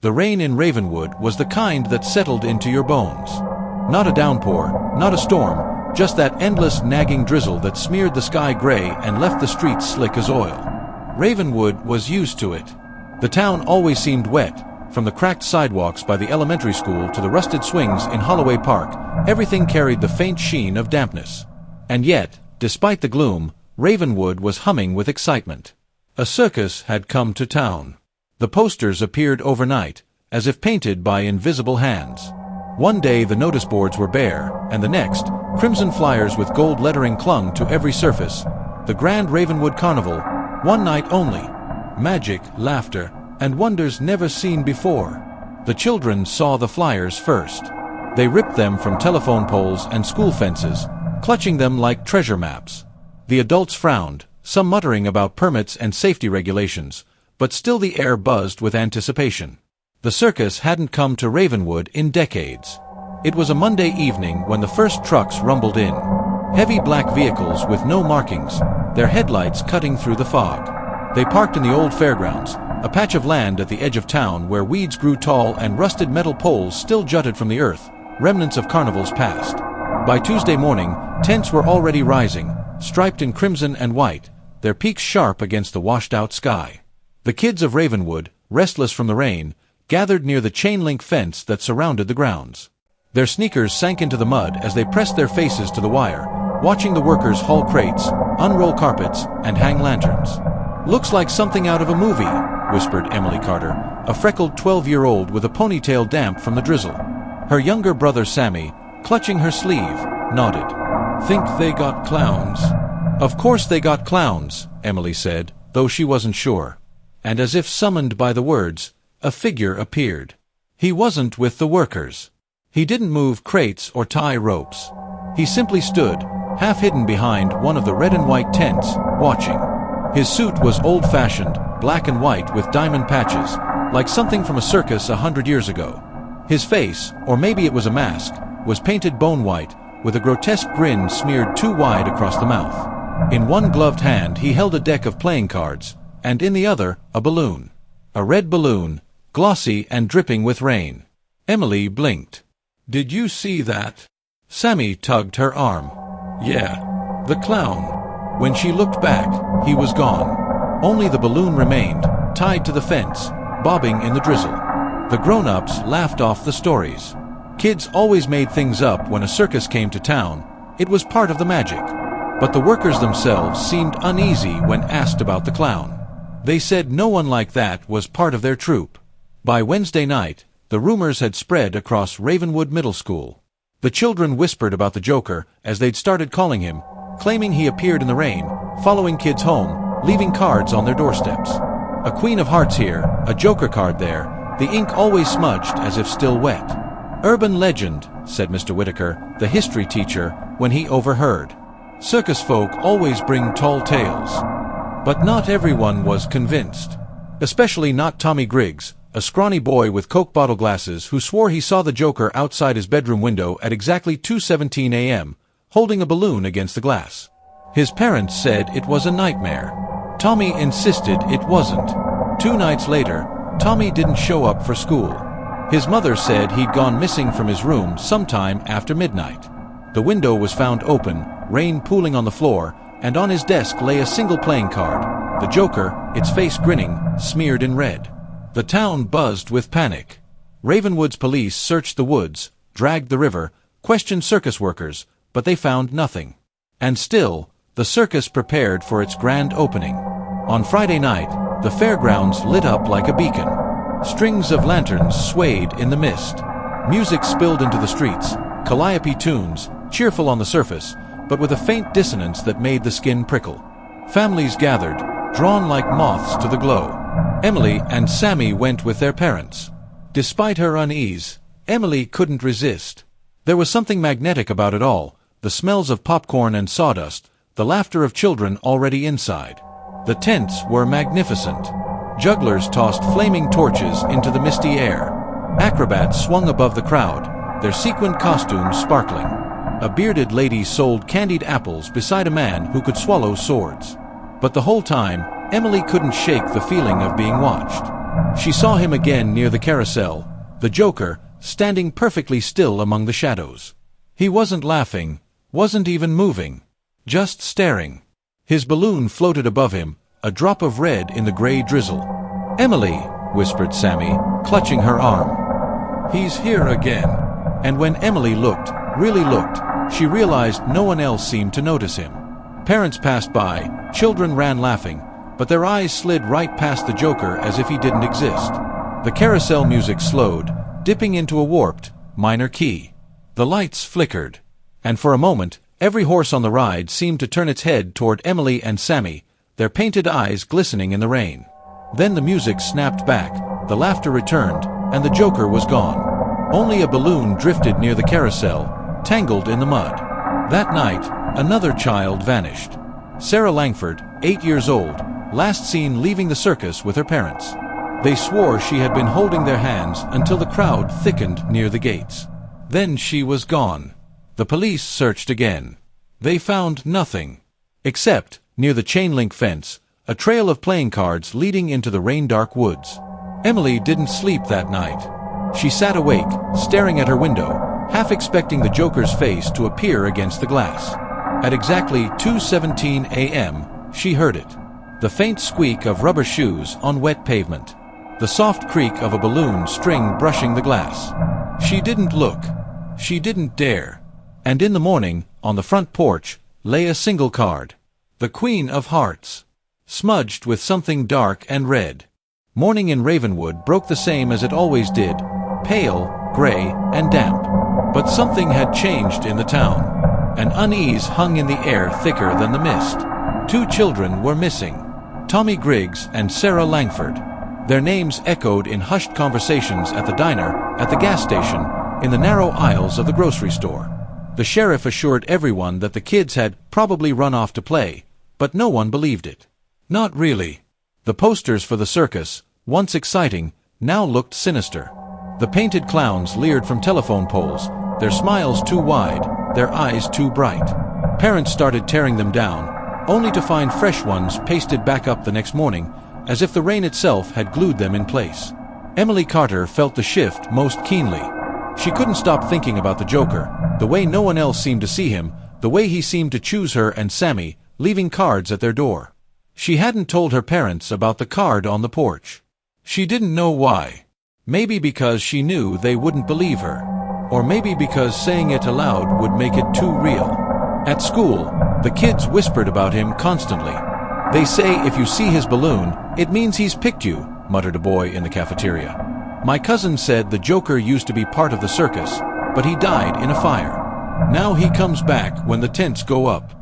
The rain in Ravenwood was the kind that settled into your bones. Not a downpour, not a storm, just that endless nagging drizzle that smeared the sky gray and left the streets slick as oil. Ravenwood was used to it. The town always seemed wet, from the cracked sidewalks by the elementary school to the rusted swings in Holloway Park. Everything carried the faint sheen of dampness. And yet, despite the gloom, Ravenwood was humming with excitement. A circus had come to town. The posters appeared overnight, as if painted by invisible hands. One day the notice boards were bare, and the next, crimson flyers with gold lettering clung to every surface. The Grand Ravenwood Carnival, one night only. Magic, laughter, and wonders never seen before. The children saw the flyers first. They ripped them from telephone poles and school fences, clutching them like treasure maps. The adults frowned, some muttering about permits and safety regulations, but still the air buzzed with anticipation. The circus hadn't come to Ravenwood in decades. It was a Monday evening when the first trucks rumbled in. Heavy black vehicles with no markings, their headlights cutting through the fog. They parked in the old fairgrounds, a patch of land at the edge of town where weeds grew tall and rusted metal poles still jutted from the earth, remnants of carnivals past. By Tuesday morning, tents were already rising, striped in crimson and white, their peaks sharp against the washed-out sky. The kids of Ravenwood, restless from the rain, gathered near the chain-link fence that surrounded the grounds. Their sneakers sank into the mud as they pressed their faces to the wire, watching the workers haul crates, unroll carpets, and hang lanterns. "Looks like something out of a movie," whispered Emily Carter, a freckled 12-year-old with a ponytail damp from the drizzle. Her younger brother Sammy, clutching her sleeve, nodded. "Think they got clowns?" "Of course they got clowns," Emily said, though she wasn't sure. And as if summoned by the words, a figure appeared. He wasn't with the workers. He didn't move crates or tie ropes. He simply stood, half hidden behind one of the red and white tents, watching. His suit was old-fashioned, black and white with diamond patches, like something from a circus 100 years ago. His face, or maybe it was a mask, was painted bone-white, with a grotesque grin smeared too wide across the mouth. In one gloved hand he held a deck of playing cards, and in the other, a balloon. A red balloon, glossy and dripping with rain. Emily blinked. "Did you see that?" Sammy tugged her arm. "Yeah, the clown." When she looked back, he was gone. Only the balloon remained, tied to the fence, bobbing in the drizzle. The grown-ups laughed off the stories. Kids always made things up when a circus came to town. It was part of the magic. But the workers themselves seemed uneasy when asked about the clown. They said no one like that was part of their troupe. By Wednesday night, the rumors had spread across Ravenwood Middle School. The children whispered about the Joker as they'd started calling him, claiming he appeared in the rain, following kids home, leaving cards on their doorsteps. A Queen of Hearts here, a Joker card there, the ink always smudged as if still wet. "Urban legend," said Mr. Whitaker, the history teacher, when he overheard. "Circus folk always bring tall tales." But not everyone was convinced. Especially not Tommy Griggs, a scrawny boy with Coke bottle glasses who swore he saw the Joker outside his bedroom window at exactly 2:17 a.m., holding a balloon against the glass. His parents said it was a nightmare. Tommy insisted it wasn't. 2 nights later, Tommy didn't show up for school. His mother said he'd gone missing from his room sometime after midnight. The window was found open, rain pooling on the floor, and on his desk lay a single playing card, the Joker, its face grinning, smeared in red. The town buzzed with panic. Ravenwood's police searched the woods, dragged the river, questioned circus workers, but they found nothing. And still, the circus prepared for its grand opening. On Friday night, the fairgrounds lit up like a beacon. Strings of lanterns swayed in the mist. Music spilled into the streets, calliope tunes, cheerful on the surface, but with a faint dissonance that made the skin prickle. Families gathered, drawn like moths to the glow. Emily and Sammy went with their parents. Despite her unease, Emily couldn't resist. There was something magnetic about it all, the smells of popcorn and sawdust, the laughter of children already inside. The tents were magnificent. Jugglers tossed flaming torches into the misty air. Acrobats swung above the crowd, their sequined costumes sparkling. A bearded lady sold candied apples beside a man who could swallow swords. But the whole time, Emily couldn't shake the feeling of being watched. She saw him again near the carousel, the Joker, standing perfectly still among the shadows. He wasn't laughing, wasn't even moving, just staring. His balloon floated above him, a drop of red in the gray drizzle. "Emily," whispered Sammy, clutching her arm. "He's here again." And when Emily looked, really looked, she realized no one else seemed to notice him. Parents passed by, children ran laughing, but their eyes slid right past the Joker as if he didn't exist. The carousel music slowed, dipping into a warped, minor key. The lights flickered, and for a moment, every horse on the ride seemed to turn its head toward Emily and Sammy, their painted eyes glistening in the rain. Then the music snapped back, the laughter returned, and the Joker was gone. Only a balloon drifted near the carousel, tangled in the mud. That night, another child vanished. Sarah Langford, 8 years old, last seen leaving the circus with her parents. They swore she had been holding their hands until the crowd thickened near the gates. Then she was gone. The police searched again. They found nothing. Except, near the chain-link fence, a trail of playing cards leading into the rain-dark woods. Emily didn't sleep that night. She sat awake, staring at her window, half expecting the Joker's face to appear against the glass. At exactly 2:17 a.m., she heard it. The faint squeak of rubber shoes on wet pavement. The soft creak of a balloon string brushing the glass. She didn't look. She didn't dare. And in the morning, on the front porch, lay a single card. The Queen of Hearts. Smudged with something dark and red. Morning in Ravenwood broke the same as it always did, pale, gray, and damp. But something had changed in the town. An unease hung in the air thicker than the mist. 2 children were missing. Tommy Griggs and Sarah Langford. Their names echoed in hushed conversations at the diner, at the gas station, in the narrow aisles of the grocery store. The sheriff assured everyone that the kids had probably run off to play, but no one believed it. Not really. The posters for the circus, once exciting, now looked sinister. The painted clowns leered from telephone poles, their smiles too wide, their eyes too bright. Parents started tearing them down, only to find fresh ones pasted back up the next morning, as if the rain itself had glued them in place. Emily Carter felt the shift most keenly. She couldn't stop thinking about the Joker, the way no one else seemed to see him, the way he seemed to choose her and Sammy, leaving cards at their door. She hadn't told her parents about the card on the porch. She didn't know why. Maybe because she knew they wouldn't believe her. Or maybe because saying it aloud would make it too real. At school, the kids whispered about him constantly. "They say if you see his balloon, it means he's picked you," muttered a boy in the cafeteria. "My cousin said the Joker used to be part of the circus, but he died in a fire. Now he comes back when the tents go up."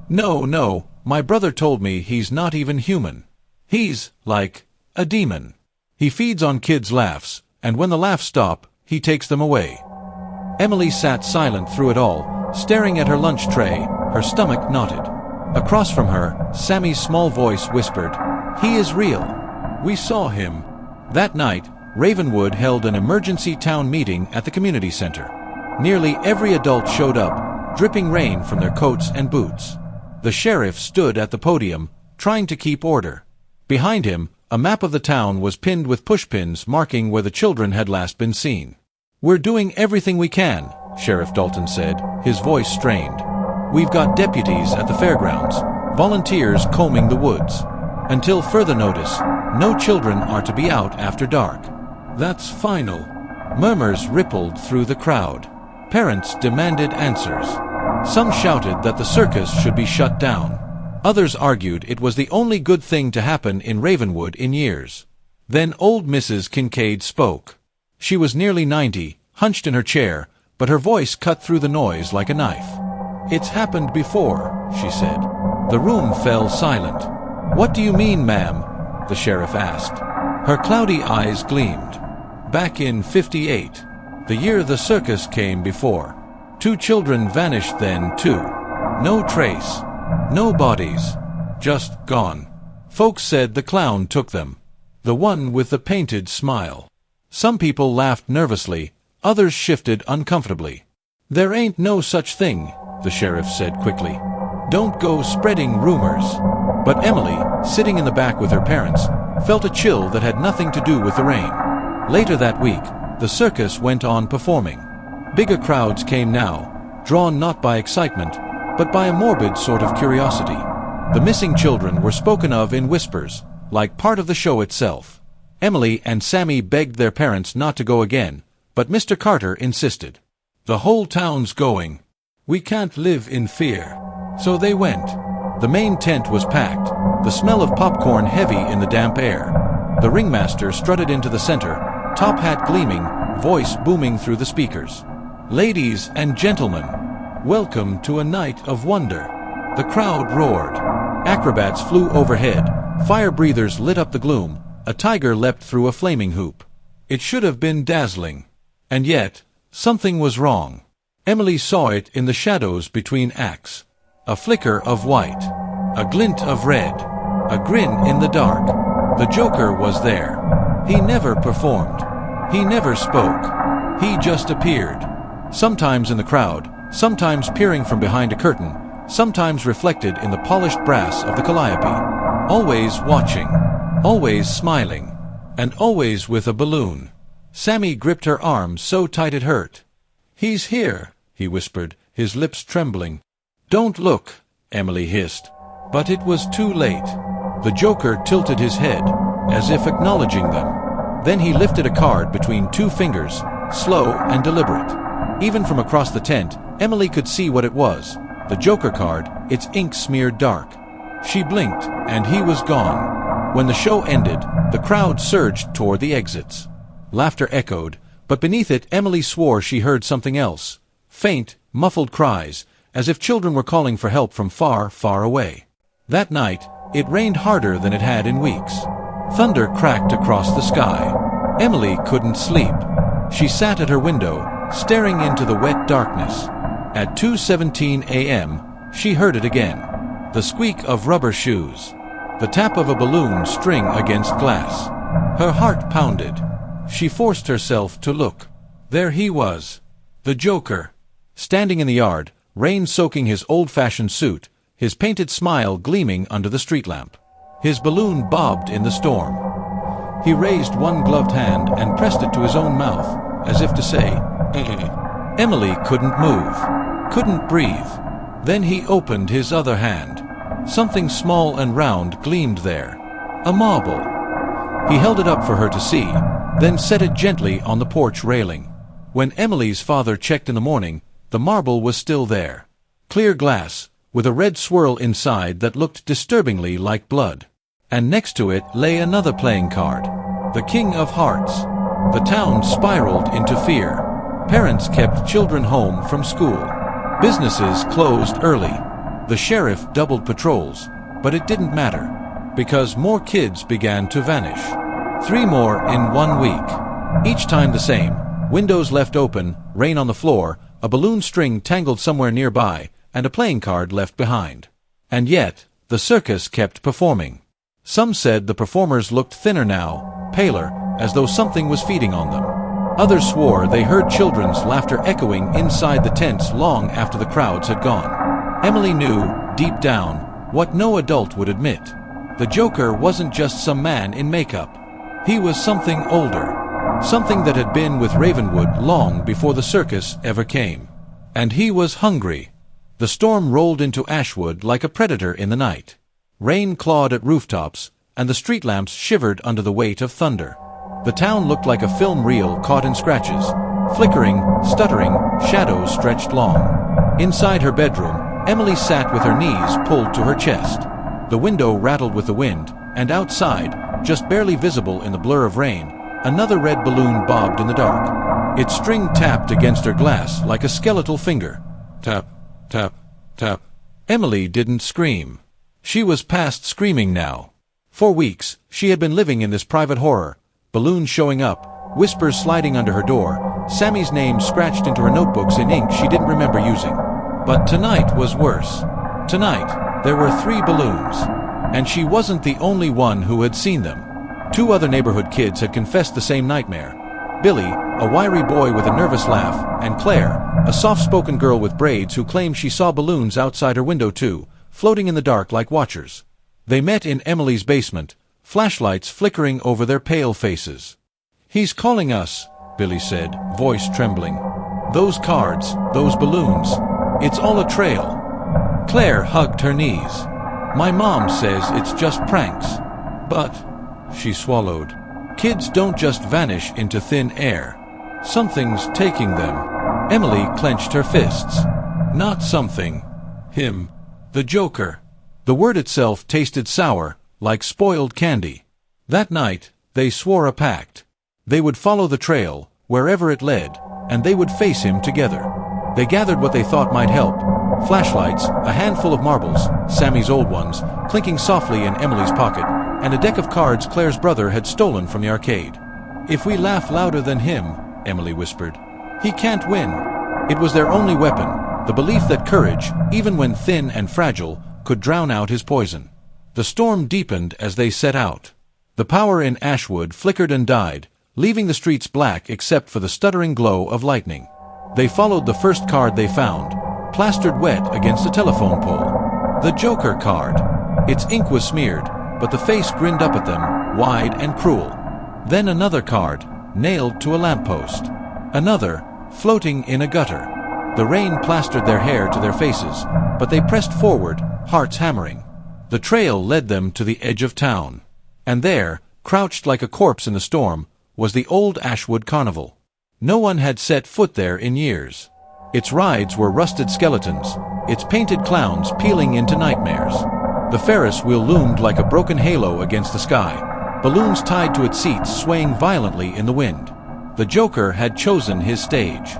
No, my brother told me he's not even human. He's, like, a demon. He feeds on kids' laughs, and when the laughs stop, he takes them away. Emily sat silent through it all, staring at her lunch tray, her stomach knotted. Across from her, Sammy's small voice whispered, "He is real. We saw him." That night, Ravenwood held an emergency town meeting at the community center. Nearly every adult showed up, dripping rain from their coats and boots. The sheriff stood at the podium, trying to keep order. Behind him, a map of the town was pinned with pushpins marking where the children had last been seen. "We're doing everything we can," Sheriff Dalton said, his voice strained. "We've got deputies at the fairgrounds, volunteers combing the woods. Until further notice, no children are to be out after dark." "That's final." Murmurs rippled through the crowd. Parents demanded answers. Some shouted that the circus should be shut down. Others argued it was the only good thing to happen in Ravenwood in years. Then old Mrs. Kincaid spoke. She was nearly 90, hunched in her chair, but her voice cut through the noise like a knife. "It's happened before," she said. The room fell silent. "What do you mean, ma'am?" the sheriff asked. Her cloudy eyes gleamed. "Back in 58, the year the circus came before. 2 children vanished then, too. No trace. No bodies. Just gone. Folks said the clown took them. The one with the painted smile." Some people laughed nervously, others shifted uncomfortably. "There ain't no such thing," the sheriff said quickly. "Don't go spreading rumors." But Emily, sitting in the back with her parents, felt a chill that had nothing to do with the rain. Later that week, the circus went on performing. Bigger crowds came now, drawn not by excitement, but by a morbid sort of curiosity. The missing children were spoken of in whispers, like part of the show itself. Emily and Sammy begged their parents not to go again, but Mr. Carter insisted. "The whole town's going. We can't live in fear." So they went. The main tent was packed, the smell of popcorn heavy in the damp air. The ringmaster strutted into the center, top hat gleaming, voice booming through the speakers. "Ladies and gentlemen, welcome to a night of wonder." The crowd roared. Acrobats flew overhead, fire breathers lit up the gloom, a tiger leapt through a flaming hoop. It should have been dazzling. And yet, something was wrong. Emily saw it in the shadows between acts. A flicker of white, a glint of red, a grin in the dark. The Joker was there. He never performed. He never spoke. He just appeared. Sometimes in the crowd, sometimes peering from behind a curtain, sometimes reflected in the polished brass of the calliope. Always watching, always smiling, and always with a balloon. Sammy gripped her arm so tight it hurt. "He's here," he whispered, his lips trembling. "Don't look," Emily hissed. But it was too late. The Joker tilted his head, as if acknowledging them. Then he lifted a card between two fingers, slow and deliberate. Even from across the tent, Emily could see what it was. The Joker card, its ink smeared dark. She blinked, and he was gone. When the show ended, the crowd surged toward the exits. Laughter echoed, but beneath it Emily swore she heard something else. Faint, muffled cries, as if children were calling for help from far, far away. That night, it rained harder than it had in weeks. Thunder cracked across the sky. Emily couldn't sleep. She sat at her window, staring into the wet darkness. At 2:17 a.m., she heard it again. The squeak of rubber shoes. The tap of a balloon string against glass. Her heart pounded. She forced herself to look. There he was. The Joker. Standing in the yard, rain soaking his old-fashioned suit, his painted smile gleaming under the street lamp. His balloon bobbed in the storm. He raised one gloved hand and pressed it to his own mouth, as if to say, Emily couldn't move, couldn't breathe. Then he opened his other hand. Something small and round gleamed there. A marble. He held it up for her to see, then set it gently on the porch railing. When Emily's father checked in the morning, the marble was still there. Clear glass, with a red swirl inside that looked disturbingly like blood. And next to it lay another playing card. The King of Hearts. The town spiraled into fear. Parents kept children home from school. Businesses closed early. The sheriff doubled patrols, but it didn't matter, because more kids began to vanish. 3 more in 1 week. Each time the same. Windows left open, rain on the floor, a balloon string tangled somewhere nearby, and a playing card left behind. And yet, the circus kept performing. Some said the performers looked thinner now, paler, as though something was feeding on them. Others swore they heard children's laughter echoing inside the tents long after the crowds had gone. Emily knew, deep down, what no adult would admit. The Joker wasn't just some man in makeup. He was something older. Something that had been with Ravenwood long before the circus ever came. And he was hungry. The storm rolled into Ashwood like a predator in the night. Rain clawed at rooftops, and the street lamps shivered under the weight of thunder. The town looked like a film reel caught in scratches. Flickering, stuttering, shadows stretched long. Inside her bedroom, Emily sat with her knees pulled to her chest. The window rattled with the wind, and outside, just barely visible in the blur of rain, another red balloon bobbed in the dark. Its string tapped against her glass like a skeletal finger. Tap, tap, tap. Emily didn't scream. She was past screaming now. For weeks, she had been living in this private horror. Balloons showing up, whispers sliding under her door, Sammy's name scratched into her notebooks in ink she didn't remember using. But tonight was worse. Tonight, there were 3 balloons. And she wasn't the only one who had seen them. 2 other neighborhood kids had confessed the same nightmare. Billy, a wiry boy with a nervous laugh, and Claire, a soft-spoken girl with braids who claimed she saw balloons outside her window too, floating in the dark like watchers. They met in Emily's basement, flashlights flickering over their pale faces. "He's calling us," Billy said, voice trembling. "Those cards, those balloons, it's all a trail." Claire hugged her knees. "My mom says it's just pranks. But," she swallowed, "kids don't just vanish into thin air. Something's taking them." Emily clenched her fists. Not something. Him. The Joker. The word itself tasted sour, like spoiled candy. That night, they swore a pact. They would follow the trail, wherever it led, and they would face him together. They gathered what they thought might help. Flashlights, a handful of marbles, Sammy's old ones, clinking softly in Emily's pocket, and a deck of cards Claire's brother had stolen from the arcade. "If we laugh louder than him," Emily whispered, "he can't win." It was their only weapon, the belief that courage, even when thin and fragile, could drown out his poison. The storm deepened as they set out. The power in Ashwood flickered and died, leaving the streets black except for the stuttering glow of lightning. They followed the first card they found, plastered wet against a telephone pole. The Joker card. Its ink was smeared, but the face grinned up at them, wide and cruel. Then another card, nailed to a lamppost. Another, floating in a gutter. The rain plastered their hair to their faces, but they pressed forward, hearts hammering. The trail led them to the edge of town. And there, crouched like a corpse in the storm, was the old Ashwood Carnival. No one had set foot there in years. Its rides were rusted skeletons, its painted clowns peeling into nightmares. The Ferris wheel loomed like a broken halo against the sky, balloons tied to its seats swaying violently in the wind. The Joker had chosen his stage.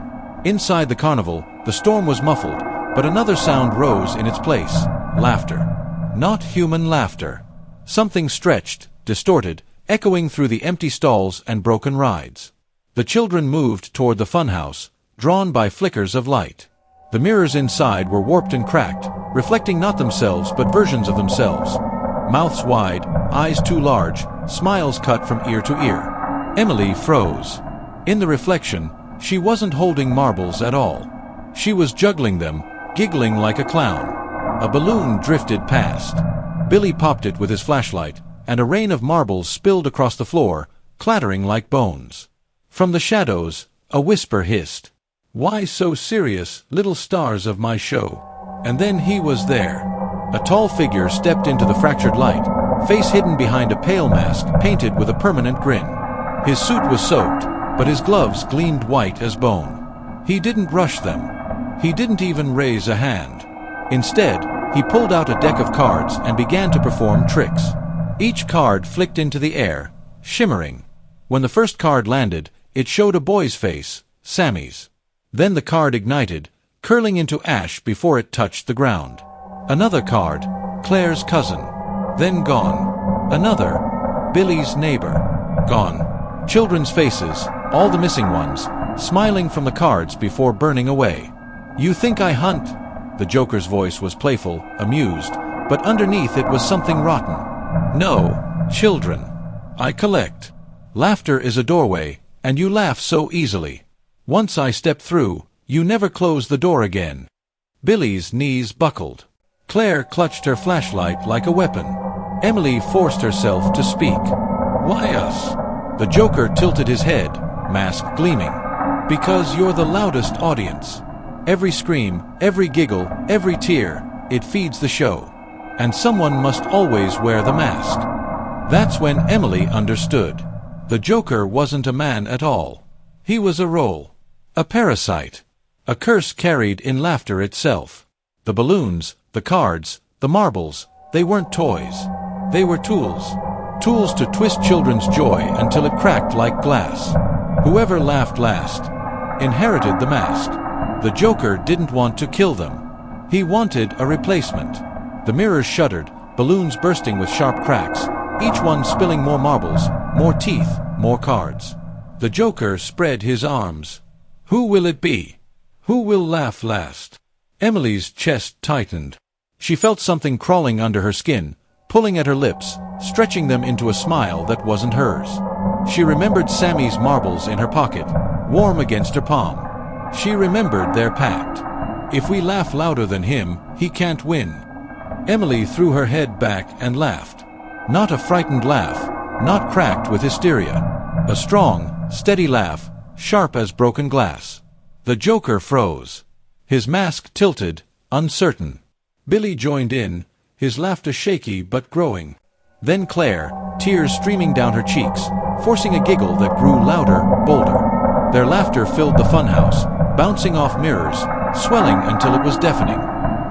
Inside the carnival, the storm was muffled, but another sound rose in its place: laughter. Not human laughter. Something stretched, distorted, echoing through the empty stalls and broken rides. The children moved toward the funhouse, drawn by flickers of light. The mirrors inside were warped and cracked, reflecting not themselves but versions of themselves. Mouths wide, eyes too large, smiles cut from ear to ear. Emily froze. In the reflection, she wasn't holding marbles at all. She was juggling them, giggling like a clown. A balloon drifted past. Billy popped it with his flashlight, and a rain of marbles spilled across the floor, clattering like bones. From the shadows, a whisper hissed. "Why so serious, little stars of my show?" And then he was there. A tall figure stepped into the fractured light, face hidden behind a pale mask painted with a permanent grin. His suit was soaked, but his gloves gleamed white as bone. He didn't rush them. He didn't even raise a hand. Instead, he pulled out a deck of cards and began to perform tricks. Each card flicked into the air, shimmering. When the first card landed, it showed a boy's face, Sammy's. Then the card ignited, curling into ash before it touched the ground. Another card, Claire's cousin. Then gone. Another, Billy's neighbor. Gone. Children's faces, all the missing ones, smiling from the cards before burning away. "You think I hunt?" The Joker's voice was playful, amused, but underneath it was something rotten. "No, children. I collect. Laughter is a doorway, and you laugh so easily. Once I step through, you never close the door again." Billy's knees buckled. Claire clutched her flashlight like a weapon. Emily forced herself to speak. "Why us?" The Joker tilted his head, mask gleaming. "Because you're the loudest audience. Every scream, every giggle, every tear, it feeds the show. And someone must always wear the mask." That's when Emily understood. The Joker wasn't a man at all. He was a role. A parasite. A curse carried in laughter itself. The balloons, the cards, the marbles, they weren't toys. They were tools. Tools to twist children's joy until it cracked like glass. Whoever laughed last inherited the mask. The Joker didn't want to kill them. He wanted a replacement. The mirrors shuddered, balloons bursting with sharp cracks, each one spilling more marbles, more teeth, more cards. The Joker spread his arms. Who will it be? Who will laugh last? Emily's chest tightened. She felt something crawling under her skin, pulling at her lips, stretching them into a smile that wasn't hers. She remembered Sammy's marbles in her pocket, warm against her palm. She remembered their pact. If we laugh louder than him, he can't win. Emily threw her head back and laughed. Not a frightened laugh, not cracked with hysteria. A strong, steady laugh, sharp as broken glass. The Joker froze. His mask tilted, uncertain. Billy joined in, his laughter shaky but growing. Then Claire, tears streaming down her cheeks, forcing a giggle that grew louder, bolder. Their laughter filled the funhouse, bouncing off mirrors, swelling until it was deafening.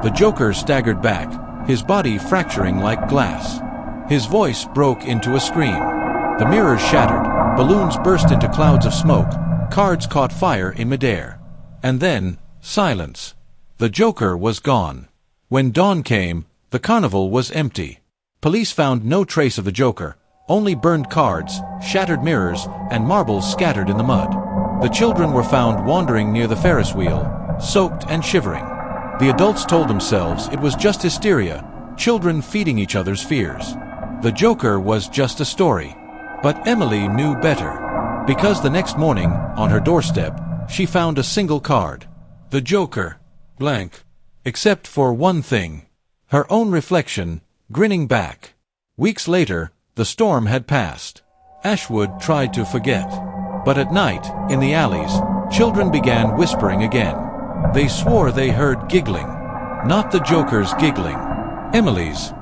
The Joker staggered back, his body fracturing like glass. His voice broke into a scream. The mirrors shattered, balloons burst into clouds of smoke, cards caught fire in midair. And then, silence. The Joker was gone. When dawn came, the carnival was empty. Police found no trace of the Joker, only burned cards, shattered mirrors, and marbles scattered in the mud. The children were found wandering near the Ferris wheel, soaked and shivering. The adults told themselves it was just hysteria, children feeding each other's fears. The Joker was just a story. But Emily knew better. Because the next morning, on her doorstep, she found a single card. The Joker, blank. Except for one thing. Her own reflection, grinning back. Weeks later, the storm had passed. Ashwood tried to forget. But at night, in the alleys, children began whispering again. They swore they heard giggling. Not the Joker's giggling. Emily's.